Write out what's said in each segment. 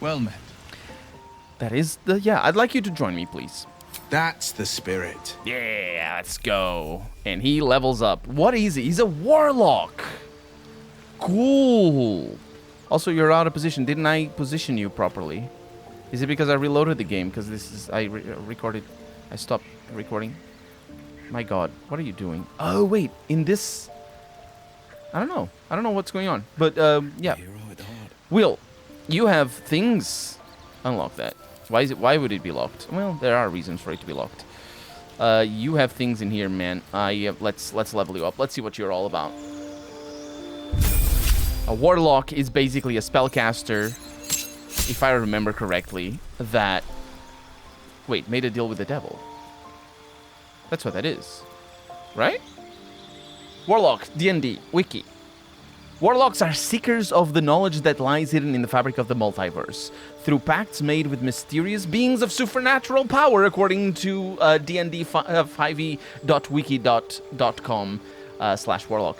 Well met. That is the... Yeah, I'd like you to join me, please. That's the spirit. Yeah, let's go. And he levels up. What is he? He's a Warlock. Cool. Also, you're out of position. Didn't I position you properly? Is it because I reloaded the game? Because this is... I stopped recording. My god, what are you doing? Oh, wait. In this... I don't know. I don't know what's going on. But, yeah. Will, you have things... Unlock that. Why would it be locked? Well, there are reasons for it to be locked. You have things in here, man. Let's level you up. Let's see what you're all about. A Warlock is basically a spellcaster, if I remember correctly, that... Wait, made a deal with the devil. That's what that is. Right? Warlock, D&D, Wiki. Warlocks are seekers of the knowledge that lies hidden in the fabric of the multiverse, through pacts made with mysterious beings of supernatural power, according to dnd5e.wiki.com/warlock.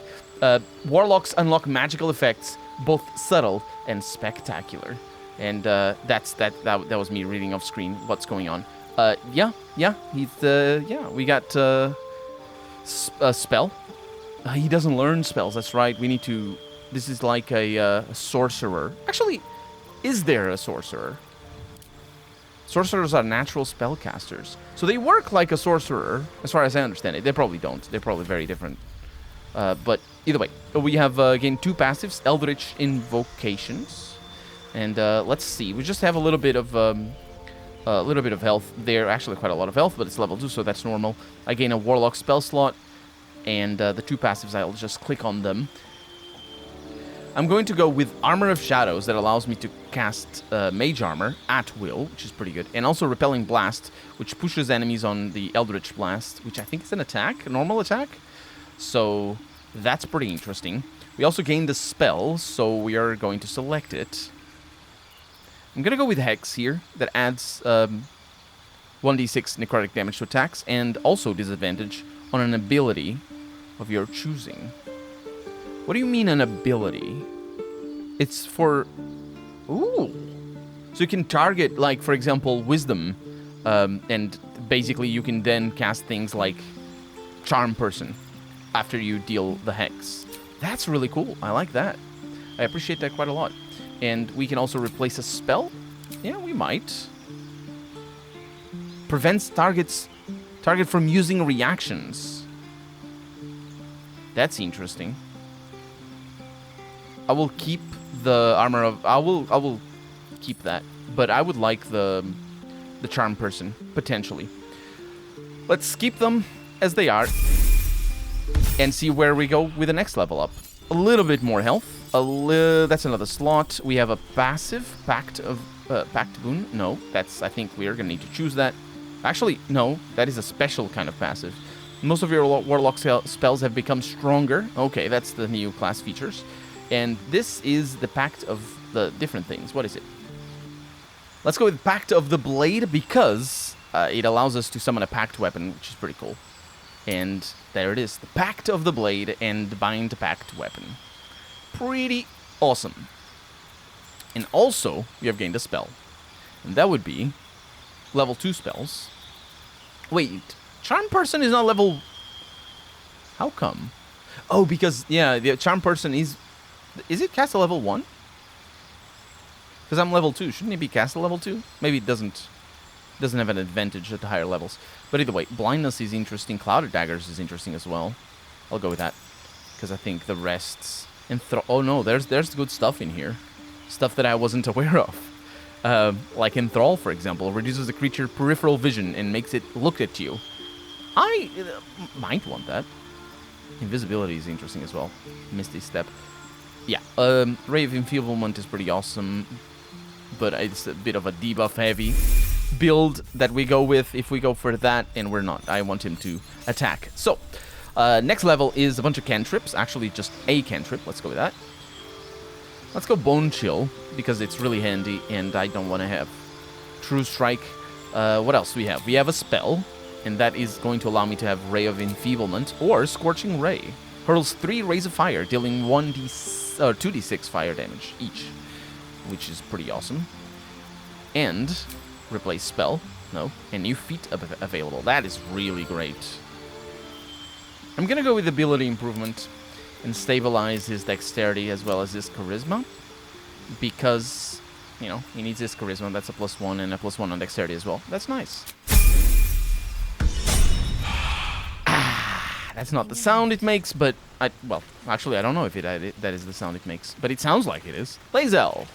Warlocks unlock magical effects, both subtle and spectacular. And that was me reading off screen what's going on. Yeah, we got a spell. He doesn't learn spells, that's right. We need to... This is like a sorcerer. Actually, is there a sorcerer? Sorcerers are natural spellcasters. So they work like a sorcerer, as far as I understand it. They probably don't. They're probably very different. But either way, we have, again, 2 passives. Eldritch Invocations. And let's see. We just have a little bit of health there. Actually, quite a lot of health, but it's level 2, so that's normal. I gain a Warlock spell slot. And the 2 passives, I'll just click on them. I'm going to go with Armor of Shadows that allows me to cast Mage Armor at will, which is pretty good. And also Repelling Blast, which pushes enemies on the Eldritch Blast, which I think is an attack, a normal attack. So that's pretty interesting. We also gained the spell, so we are going to select it. I'm going to go with Hex here, that adds 1d6 necrotic damage to attacks, and also disadvantage on an ability of your choosing. What do you mean an ability? It's for... Ooh. So you can target, like, for example, Wisdom, and basically you can then cast things like Charm Person after you deal the Hex. That's really cool. I like that. I appreciate that quite a lot. And we can also replace a spell? Yeah, we might. Prevents target from using reactions. That's interesting. I will keep the armor of... I will keep that. But I would like the Charm Person, potentially. Let's keep them as they are. And see where we go with the next level up. A little bit more health. That's another slot. We have a passive. Pact Boon. No, that's... I think we are going to need to choose that. Actually, no. That is a special kind of passive. Most of your Warlock spells have become stronger. Okay, that's the new class features. And this is the Pact of the different things. What is it? Let's go with Pact of the Blade because it allows us to summon a Pact weapon, which is pretty cool. And there it is. The Pact of the Blade and Bind Pact weapon. Pretty awesome. And also, we have gained a spell. And that would be level 2 spells. Wait, Charm Person is not level... How come? Oh, because, yeah, the Charm Person is... Is it cast at level 1? Because I'm level 2. Shouldn't it be cast at level 2? Maybe it doesn't have an advantage at the higher levels. But either way, Blindness is interesting. Clouded Daggers is interesting as well. I'll go with that. Because I think the rests... Oh no, there's good stuff in here. Stuff that I wasn't aware of. Like Enthrall, for example, reduces the creature peripheral vision and makes it look at you. I might want that. Invisibility is interesting as well. Misty Step. Yeah, Ray of Enfeeblement is pretty awesome, but it's a bit of a debuff-heavy build that we go with if we go for that, and we're not. I want him to attack. So, next level is a bunch of cantrips. Actually, just a cantrip. Let's go with that. Let's go Bone Chill, because it's really handy, and I don't want to have True Strike. What else do we have? We have a spell, and that is going to allow me to have Ray of Enfeeblement or Scorching Ray. Hurls 3 rays of fire, dealing 2d6 fire damage each, which is pretty awesome. And replace spell. No. And new feat available. That is really great. I'm going to go with ability improvement and stabilize his dexterity as well as his charisma. Because, you know, he needs his charisma. That's a +1 and a +1 on dexterity as well. That's nice. That's not the sound it makes, but well, actually, I don't know if that is the sound it makes, but it sounds like it is. Lae'zel.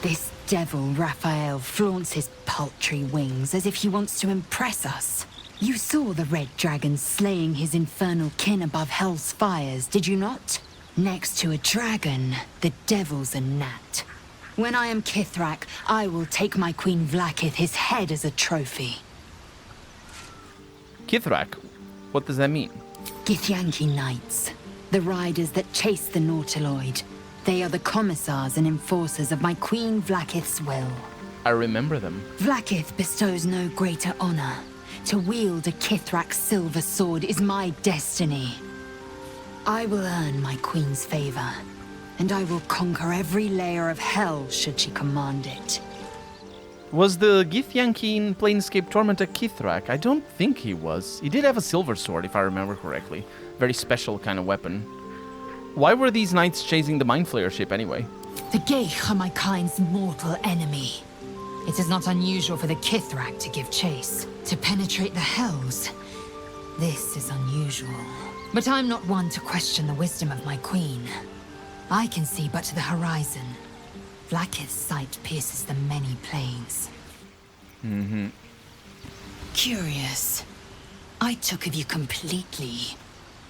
This devil Raphael flaunts his paltry wings as if he wants to impress us. You saw the red dragon slaying his infernal kin above hell's fires, did you not? Next to a dragon, the devil's a gnat. When I am Kithrak, I will take my Queen Vlaakith his head as a trophy. Kithrak? What does that mean? Githyanki Knights, the riders that chase the Nautiloid. They are the commissars and enforcers of my Queen Vlaakith's will. I remember them. Vlaakith bestows no greater honor. To wield a Kithrak silver sword is my destiny. I will earn my Queen's favor, and I will conquer every layer of hell should she command it. Was the Githyanki in Planescape Torment a Kithrak? I don't think he was. He did have a silver sword, if I remember correctly. Very special kind of weapon. Why were these knights chasing the Mind Flayer ship anyway? The Geich are my kind's mortal enemy. It is not unusual for the Kithrak to give chase, to penetrate the hells. This is unusual. But I'm not one to question the wisdom of my queen. I can see but to the horizon. Vlaakith's sight pierces the many planes. Curious. I took of you completely.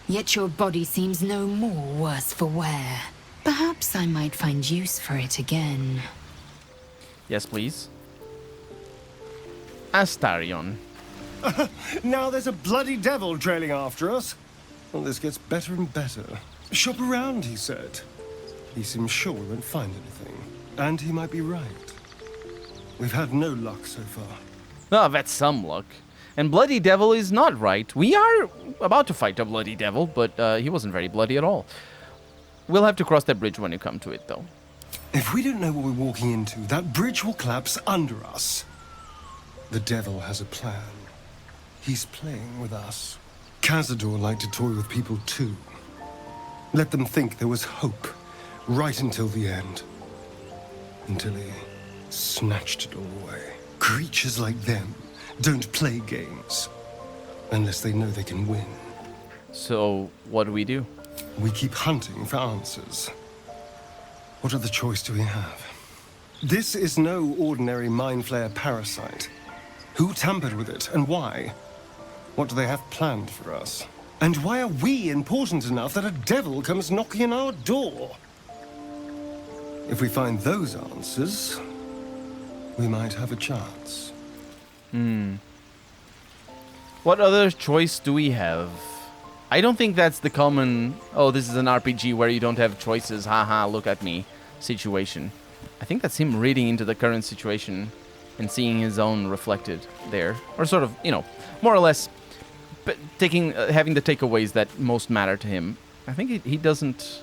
Yet your body seems no more worse for wear. Perhaps I might find use for it again. Yes, please. Astarion. Now there's a bloody devil trailing after us. Well, this gets better and better. Shop around, he said. He seems sure we won't find anything. And he might be right. We've had no luck so far. Oh, that's some luck. And Bloody Devil is not right. We are about to fight a Bloody Devil, but he wasn't very bloody at all. We'll have to cross that bridge when you come to it, though. If we don't know what we're walking into, that bridge will collapse under us. The devil has a plan. He's playing with us. Cazador liked to toy with people too. Let them think there was hope, right until the end. Until he snatched it all away. Creatures like them don't play games, unless they know they can win. So, what do we do? We keep hunting for answers. What other choice do we have? This is no ordinary Mind Flayer parasite. Who tampered with it, and why? What do they have planned for us? And why are we important enough that a devil comes knocking on our door? If we find those answers, we might have a chance. What other choice do we have? I don't think that's the common, oh, this is an RPG where you don't have choices, haha, look at me, situation. I think that's him reading into the current situation and seeing his own reflected there. Or sort of, you know, more or less having the takeaways that most matter to him. I think he doesn't...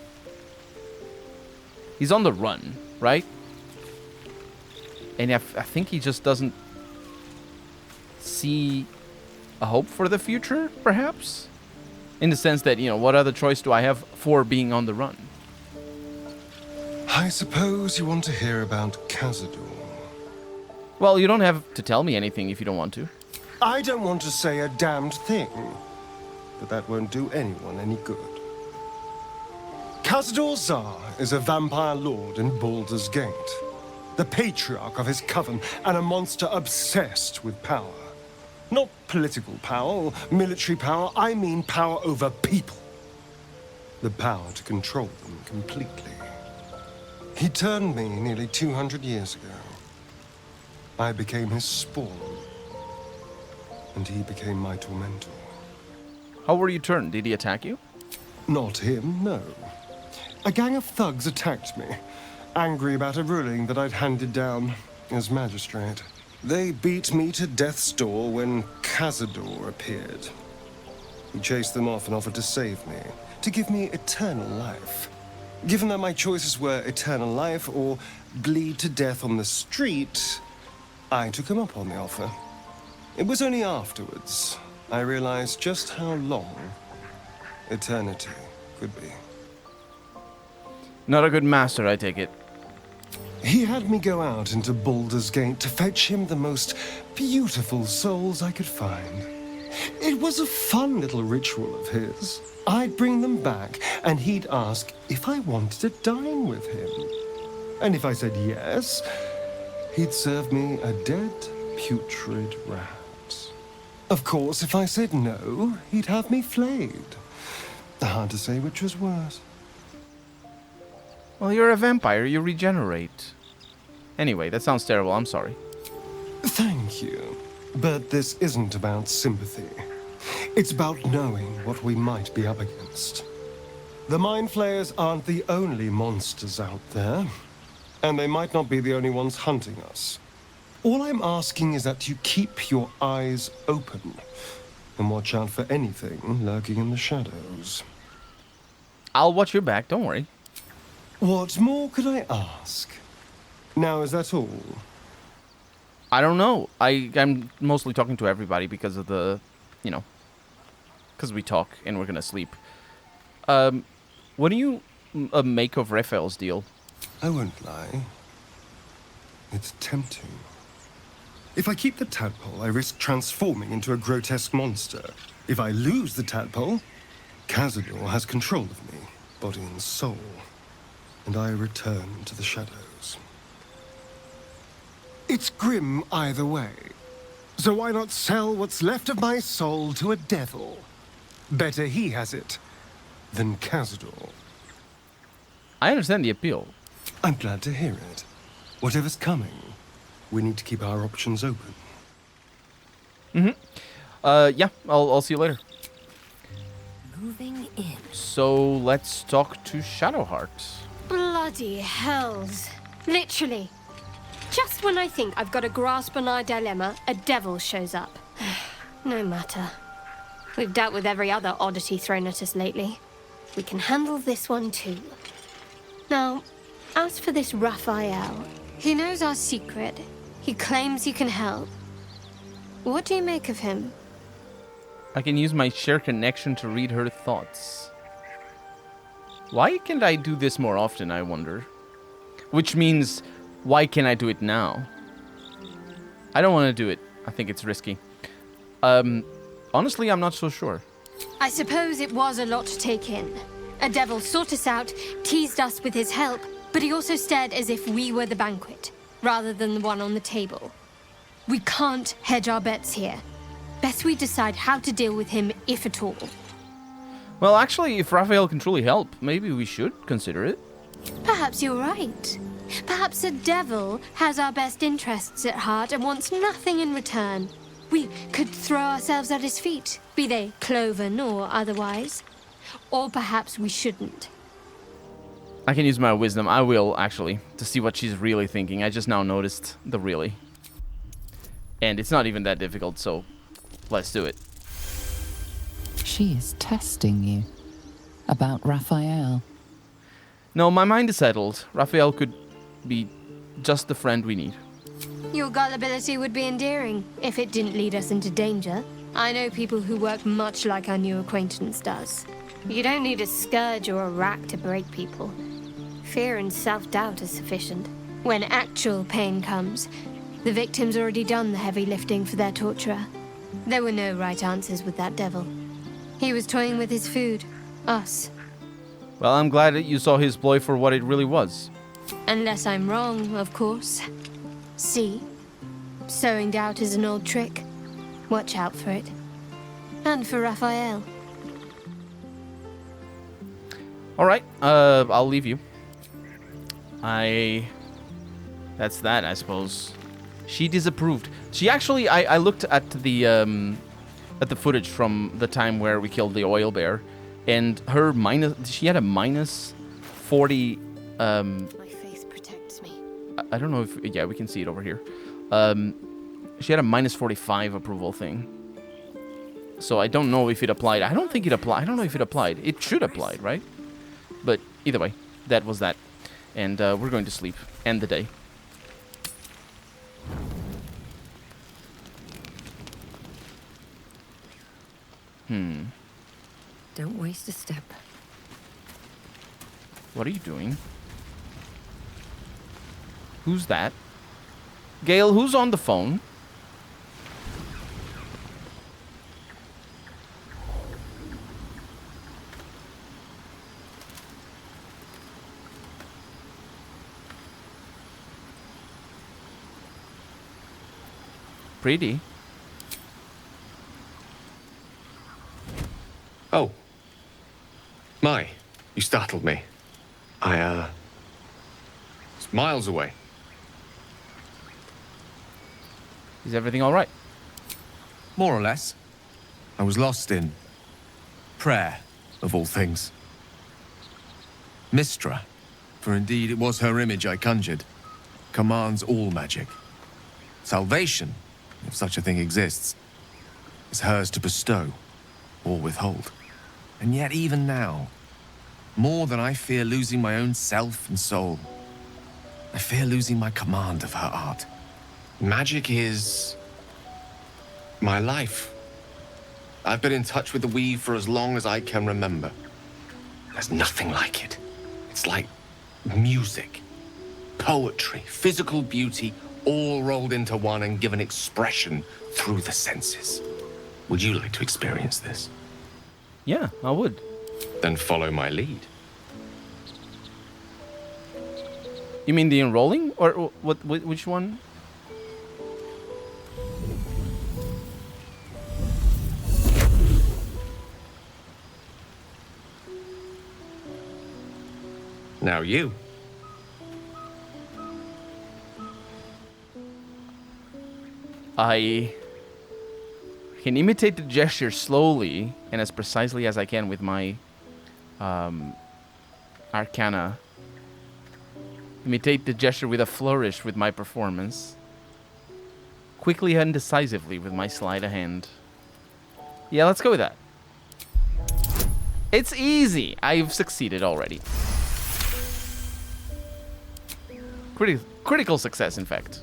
He's on the run, right? And I think he just doesn't see a hope for the future, perhaps? In the sense that, you know, what other choice do I have for being on the run? I suppose you want to hear about Cazador. Well, you don't have to tell me anything if you don't want to. I don't want to say a damned thing, but that won't do anyone any good. Cazador Zar is a vampire lord in Baldur's Gate, the patriarch of his coven, and a monster obsessed with power. Not political power or military power, I mean power over people. The power to control them completely. He turned me nearly 200 years ago. I became his spawn, and he became my tormentor. How were you turned? Did he attack you? Not him, no. A gang of thugs attacked me, angry about a ruling that I'd handed down as magistrate. They beat me to death's door when Cazador appeared. He chased them off and offered to save me, to give me eternal life. Given that my choices were eternal life or bleed to death on the street, I took him up on the offer. It was only afterwards I realized just how long eternity could be. Not a good master, I take it. He had me go out into Baldur's Gate to fetch him the most beautiful souls I could find. It was a fun little ritual of his. I'd bring them back, and he'd ask if I wanted to dine with him. And if I said yes, he'd serve me a dead, putrid rat. Of course, if I said no, he'd have me flayed. Hard to say which was worse. Well, you're a vampire. You regenerate. Anyway, that sounds terrible. I'm sorry. Thank you. But this isn't about sympathy. It's about knowing what we might be up against. The Mind Flayers aren't the only monsters out there, and they might not be the only ones hunting us. All I'm asking is that you keep your eyes open and watch out for anything lurking in the shadows. I'll watch your back. Don't worry. What more could I ask? Now, is that all? I don't know. I'm mostly talking to everybody because of the, because we talk and we're gonna sleep. What do you make of Raphael's deal? I won't lie. It's tempting. If I keep the tadpole, I risk transforming into a grotesque monster. If I lose the tadpole, Cazador has control of me, body and soul, and I return to the shadows. It's grim either way. So why not sell what's left of my soul to a devil? Better he has it than Cazador. I understand the appeal. I'm glad to hear it. Whatever's coming, we need to keep our options open. Yeah, I'll see you later. Moving in. So let's talk to Shadowheart. Bloody hells. Literally. Just when I think I've got a grasp on our dilemma, a devil shows up. No matter. We've dealt with every other oddity thrown at us lately. We can handle this one too. Now, as for this Raphael, he knows our secret. He claims he can help. What do you make of him? I can use my share connection to read her thoughts. Why can't I do this more often, I wonder? Which means, why can't I do it now? I don't want to do it. I think it's risky. Honestly, I'm not so sure. I suppose it was a lot to take in. A devil sought us out, teased us with his help, but he also stared as if we were the banquet, rather than the one on the table. We can't hedge our bets here. Best we decide how to deal with him, if at all. Well, actually, if Raphael can truly help, maybe we should consider it. Perhaps you're right. Perhaps a devil has our best interests at heart and wants nothing in return. We could throw ourselves at his feet, be they cloven or otherwise. Or perhaps we shouldn't. I can use my wisdom. I will, actually, to see what she's really thinking. I just now noticed the really. And it's not even that difficult, so let's do it. She is testing you. About Raphael. No, my mind is settled. Raphael could be just the friend we need. Your gullibility would be endearing if it didn't lead us into danger. I know people who work much like our new acquaintance does. You don't need a scourge or a rack to break people. Fear and self-doubt are sufficient. When actual pain comes, the victim's already done the heavy lifting for their torturer. There were no right answers with that devil. He was toying with his food. Us. Well, I'm glad that you saw his ploy for what it really was. Unless I'm wrong, of course. See? Sowing doubt is an old trick. Watch out for it. And for Raphael. Alright, I'll leave you. That's that, I suppose. She disapproved. She actually, I looked at the footage from the time where we killed the oil bear, and her she had a minus 40, My faith protects me. I don't know if, yeah, we can see it over here. She had a minus 45 approval thing. So I don't know if it applied. I don't think it applied. I don't know if it applied. It should apply, right? But either way, that was that. And we're going to sleep. End the day. Don't waste a step. What are you doing? Who's that? Gale, who's on the phone? Pretty. Oh. My, you startled me. It's miles away. Is everything all right? More or less. I was lost in prayer, of all things. Mystra, for indeed it was her image I conjured, commands all magic. Salvation, if such a thing exists, is hers to bestow or withhold. And yet even now, more than I fear losing my own self and soul, I fear losing my command of her art. Magic is my life. I've been in touch with the weave for as long as I can remember. There's nothing like it. It's like music, poetry, physical beauty, all rolled into one and given expression through the senses. Would you like to experience this? Yeah, I would. Then follow my lead. You mean the enrolling? Or which one? Now you. I can imitate the gesture slowly and as precisely as I can with my arcana. Imitate the gesture with a flourish with my performance. Quickly and decisively with my sleight of hand. Yeah, let's go with that. It's easy. I've succeeded already. Critical success, in fact.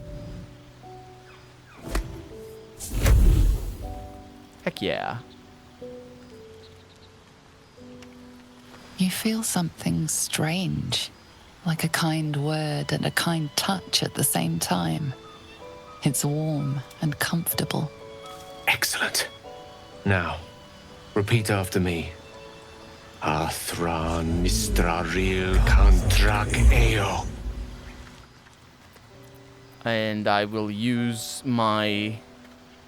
Heck yeah. You feel something strange, like a kind word and a kind touch at the same time. It's warm and comfortable. Excellent. Now, repeat after me. Athran Mistraril Kantrak Eo. And I will use my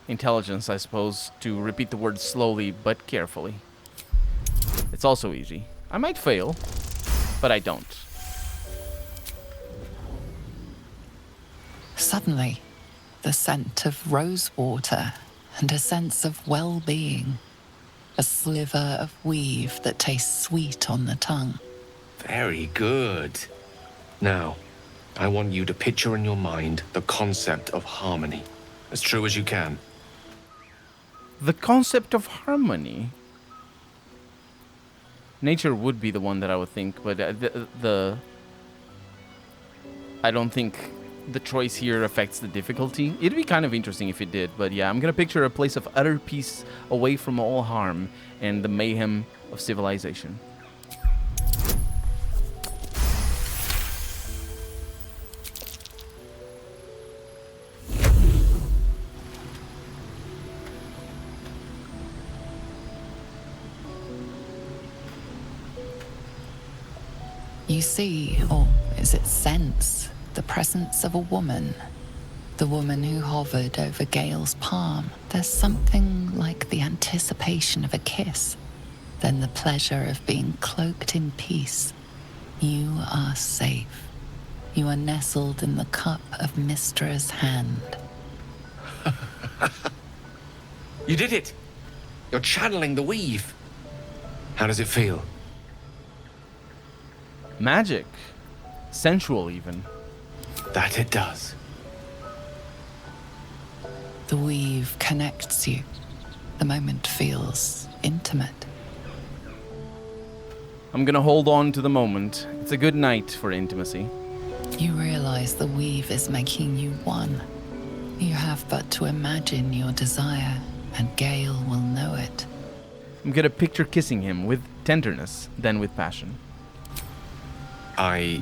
intelligence, I suppose, to repeat the words slowly but carefully. It's also easy. I might fail, but I don't. Suddenly, the scent of rosewater and a sense of well-being. A sliver of weave that tastes sweet on the tongue. Very good. Now, I want you to picture in your mind the concept of harmony, as true as you can. The concept of harmony. Nature would be the one that I would think, but I don't think the choice here affects the difficulty. It'd be kind of interesting if it did, but yeah, I'm gonna picture a place of utter peace away from all harm and the mayhem of civilization. You see, or is it sense, the presence of a woman. The woman who hovered over Gale's palm. There's something like the anticipation of a kiss, then the pleasure of being cloaked in peace. You are safe. You are nestled in the cup of Mystra's hand. You did it! You're channeling the weave. How does it feel? Magic. Sensual, even. That it does. The weave connects you. The moment feels intimate. I'm gonna hold on to the moment. It's a good night for intimacy. You realize the weave is making you one. You have but to imagine your desire, and Gale will know it. I'm gonna picture kissing him with tenderness, then with passion. I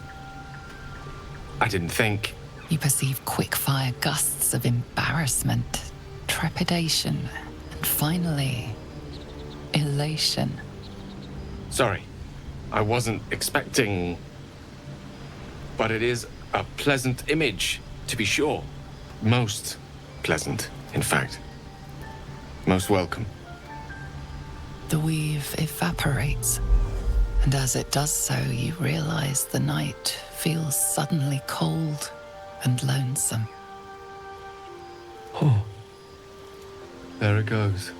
didn't think. You perceive quick-fire gusts of embarrassment, trepidation, and finally, elation. Sorry, I wasn't expecting. But it is a pleasant image, to be sure. Most pleasant, in fact. Most welcome. The weave evaporates, and as it does so, you realize the night feels suddenly cold and lonesome. Oh. There it goes.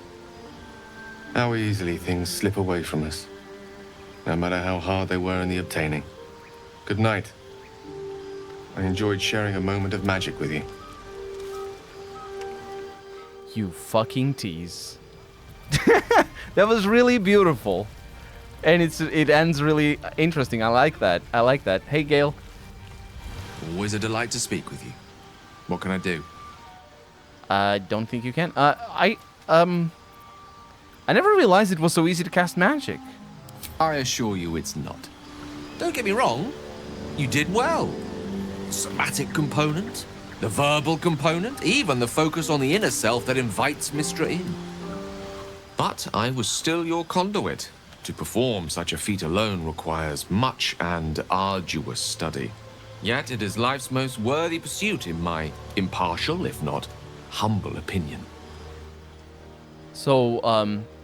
How easily things slip away from us, no matter how hard they were in the obtaining. Good night. I enjoyed sharing a moment of magic with you. You fucking tease. That was really beautiful. And it ends really interesting. I like that. Hey, Gale. Always a delight to speak with you. What can I do? I don't think you can. I never realized it was so easy to cast magic. I assure you it's not. Don't get me wrong, you did well. The somatic component, the verbal component, even the focus on the inner self that invites Mistra in. But I was still your conduit. To perform such a feat alone requires much and arduous study. Yet it is life's most worthy pursuit in my impartial, if not humble opinion. So,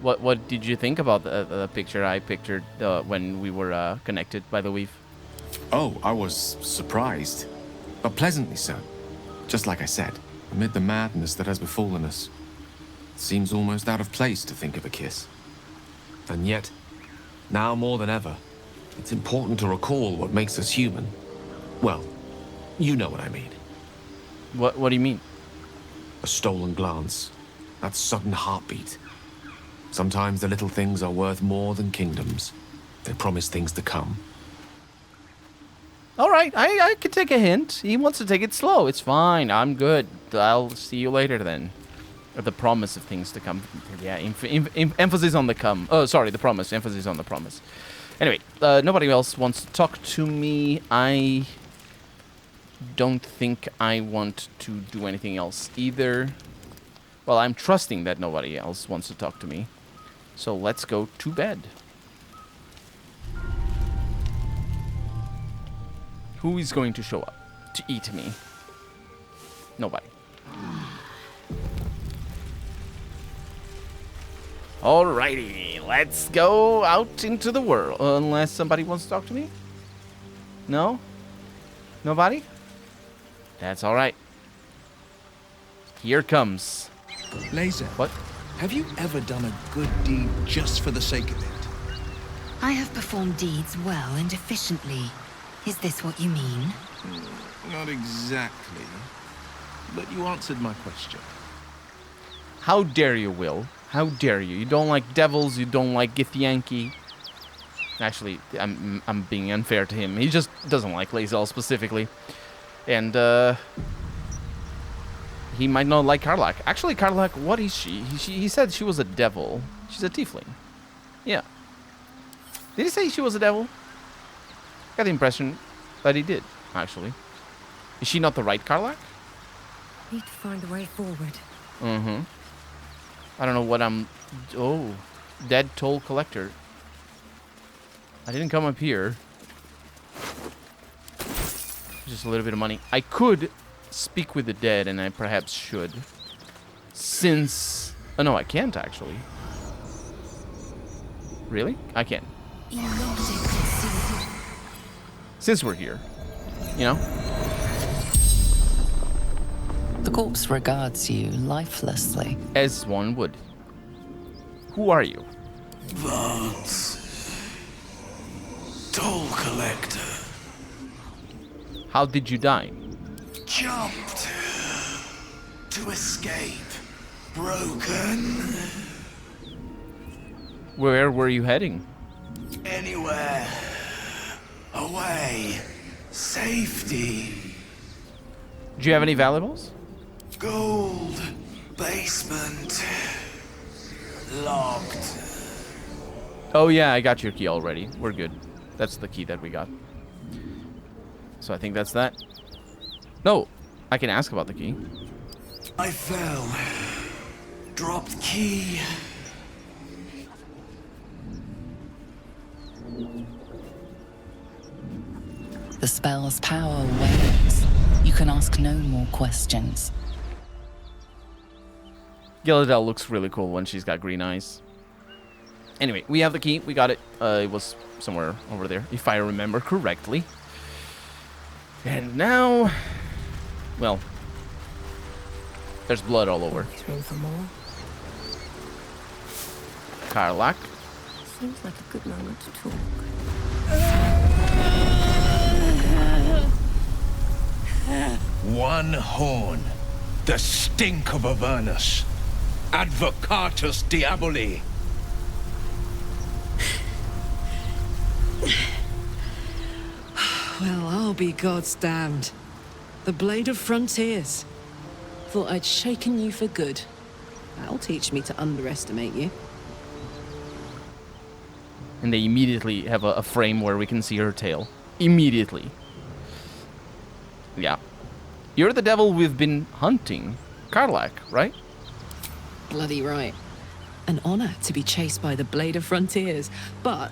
what did you think about the picture I pictured when we were connected by the weave? Oh, I was surprised, but pleasantly so. Just like I said, amid the madness that has befallen us, it seems almost out of place to think of a kiss. And yet, now more than ever, it's important to recall what makes us human. Well, you know what I mean. What do you mean? A stolen glance, that sudden heartbeat. Sometimes the little things are worth more than kingdoms. They promise things to come. All right, I could take a hint. He wants to take it slow. It's fine. I'm good. I'll see you later then. The promise of things to come. Yeah, emphasis on the come. Oh, sorry, the promise. Emphasis on the promise. Anyway, nobody else wants to talk to me. I don't think I want to do anything else either. Well, I'm trusting that nobody else wants to talk to me. So let's go to bed. Who is going to show up to eat me? Nobody. Alrighty, let's go out into the world. Unless somebody wants to talk to me? No? Nobody? That's alright. Here comes. Laser, What? have you ever done a good deed just for the sake of it? I have performed deeds well and efficiently. Is this what you mean? Not exactly. But you answered my question. How dare you, Will? How dare you? You don't like devils, you don't like Githyanki. Actually, I'm being unfair to him. He just doesn't like Lae'zel specifically. And, he might not like Karlach. Actually, Karlach, what is she? He said she was a devil. She's a tiefling. Yeah. Did he say she was a devil? Got the impression that he did, actually. Is she not the right Karlach? Need to find a way forward. Mm-hmm. I don't know what I'm... Oh. Dead toll collector. I didn't come up here. Just a little bit of money. I could speak with the dead, and I perhaps should. Since... Oh, no, I can't, actually. Really? I can. Since we're here. You know? The corpse regards you lifelessly. As one would. Who are you? Vance. Toll collector. How did you die? Jumped. To escape. Broken. Where were you heading? Anywhere. Away. Safety. Do you have any valuables? Gold. Basement. Locked. Oh yeah, I got your key already. We're good. That's the key that we got. So I think that's that. No, I can ask about the key. I fell. Dropped key. The spell's power wanes. You can ask no more questions. Gilladel looks really cool when she's got green eyes. Anyway, we have the key. We got it. It was somewhere over there, if I remember correctly. And now... Well... There's blood all over. There's room for more. Karlach. Seems like a good moment to talk. One horn. The stink of Avernus. Advocatus Diaboli. Well, I'll be God's damned. The Blade of Frontiers. Thought I'd shaken you for good. That'll teach me to underestimate you. And they immediately have a frame where we can see her tail. Immediately. Yeah. You're the devil we've been hunting. Karlach, right? Bloody right. An honor to be chased by the Blade of Frontiers, but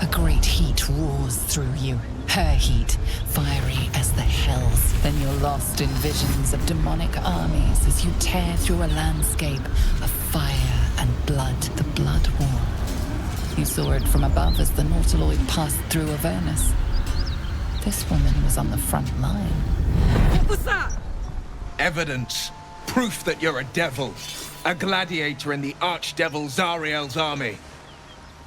A great heat roars through you. Her heat, fiery as the hells. Then you're lost in visions of demonic armies as you tear through a landscape of fire and blood. The Blood War. You saw it from above as the Nautiloid passed through Avernus. This woman was on the front line. what was that? Evidence. Proof that you're a devil. A gladiator in the archdevil Zariel's army.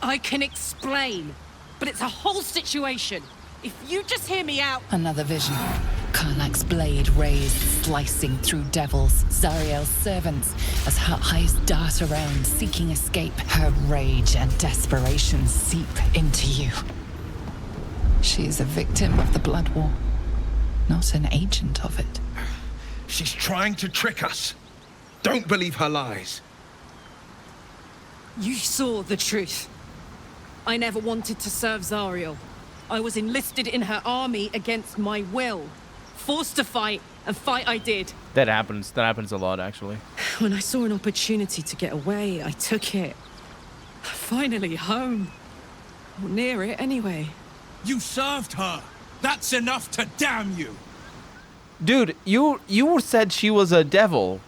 I can explain, but it's a whole situation. If you just hear me out... Another vision. Karlach's blade raised, slicing through devils, Zariel's servants, as her eyes dart around, seeking escape. Her rage and desperation seep into you. She is a victim of the Blood War, not an agent of it. She's trying to trick us. Don't believe her lies. You saw the truth. I never wanted to serve Zariel. I was enlisted in her army against my will. Forced to fight, and fight I did. That happens. That happens a lot, actually. When I saw an opportunity to get away, I took it. Finally home. Or near it, anyway. You served her. That's enough to damn you. Dude, you said she was a devil.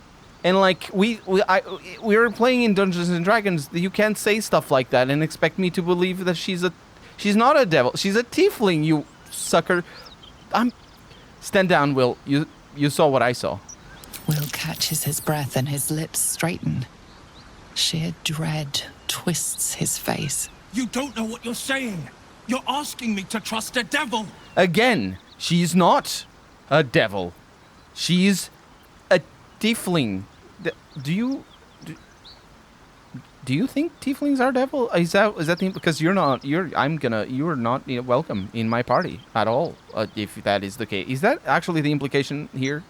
And like we were playing in Dungeons and Dragons. You can't say stuff like that and expect me to believe that she's not a devil. She's a tiefling, you sucker. Stand down, Will. You saw what I saw. Will catches his breath and his lips straighten. Sheer dread twists his face. You don't know what you're saying. You're asking me to trust a devil. Again, she's not a devil. She's a tiefling. Do you think tieflings are devil? Is that the, because you're not welcome in my party at all. If that is the case, is that actually the implication here?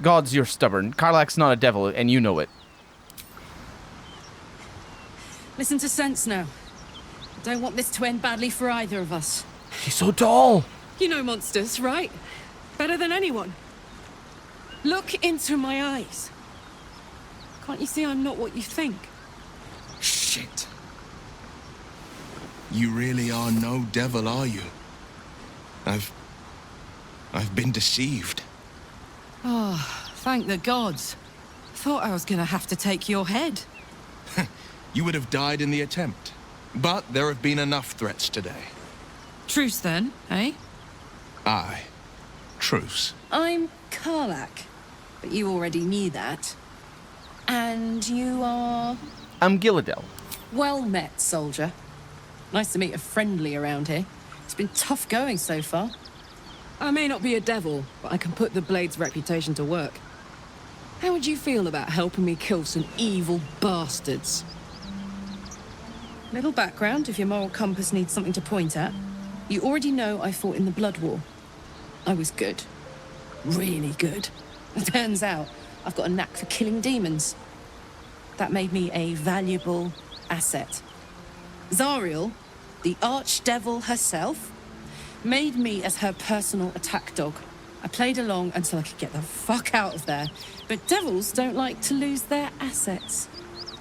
Gods, you're stubborn. Karlach's not a devil, and you know it. Listen to sense now. I don't want this to end badly for either of us. She's so tall. You know monsters, right? Better than anyone. Look into my eyes. Can't you see I'm not what you think? Shit. You really are no devil, are you? I've been deceived. Oh, thank the gods. Thought I was gonna have to take your head. You would have died in the attempt. But there have been enough threats today. Truce then, eh? Aye. Truce. I'm Karlach, but you already knew that. And you are... I'm Gilladel. Well met, soldier. Nice to meet a friendly around here. It's been tough going so far. I may not be a devil, but I can put the Blade's reputation to work. How would you feel about helping me kill some evil bastards? Little background, if your moral compass needs something to point at. You already know I fought in the Blood War. I was good. Really good. It turns out I've got a knack for killing demons. That made me a valuable asset. Zariel, the archdevil herself, made me as her personal attack dog. I played along until I could get the fuck out of there. But devils don't like to lose their assets.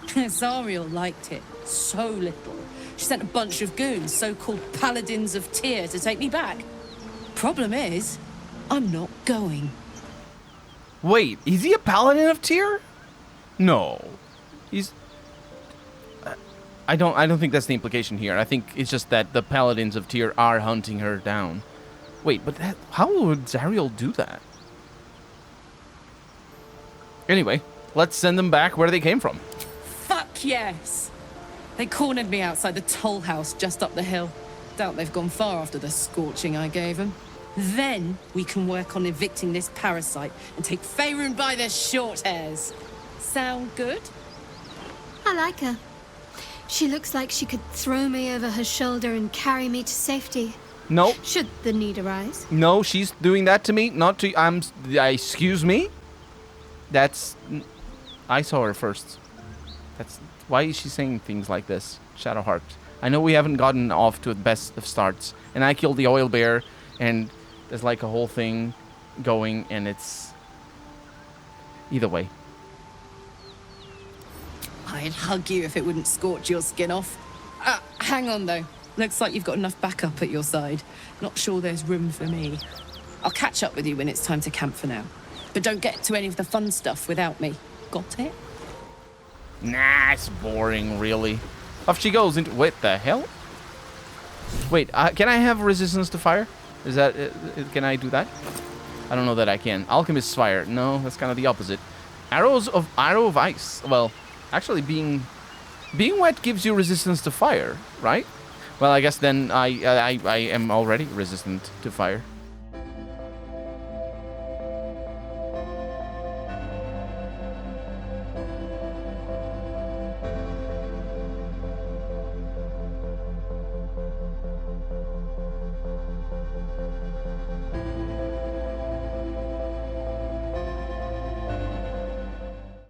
Zariel liked it so little. She sent a bunch of goons, so-called paladins of Tyr, to take me back. Problem is, I'm not going. Wait, is he a paladin of Tyr? No. He's... I don't think that's the implication here. I think it's just that the paladins of Tyr are hunting her down. Wait, but how would Zariel do that? Anyway, let's send them back where they came from. Fuck yes! They cornered me outside the toll house just up the hill. Doubt they've gone far after the scorching I gave them. Then we can work on evicting this parasite and take Faerun by the short hairs. Sound good? I like her. She looks like she could throw me over her shoulder and carry me to safety. No. Should the need arise. No, she's doing that to me, not to... excuse me? That's... I saw her first. That's... Why is she saying things like this? Shadowheart. I know we haven't gotten off to the best of starts. And I killed the oil bear, and there's like a whole thing going, and it's... Either way. I'd hug you if it wouldn't scorch your skin off. Hang on, though. Looks like you've got enough backup at your side. Not sure there's room for me. I'll catch up with you when it's time to camp for now. But don't get to any of the fun stuff without me. Got it? Nah, it's boring, really. Off she goes into... What the hell? Wait, can I have resistance to fire? Is that... can I do that? I don't know that I can. Alchemist's fire. No, that's kind of the opposite. Arrow of ice. Well, actually being wet gives you resistance to fire, right? Well, I guess then I am already resistant to fire.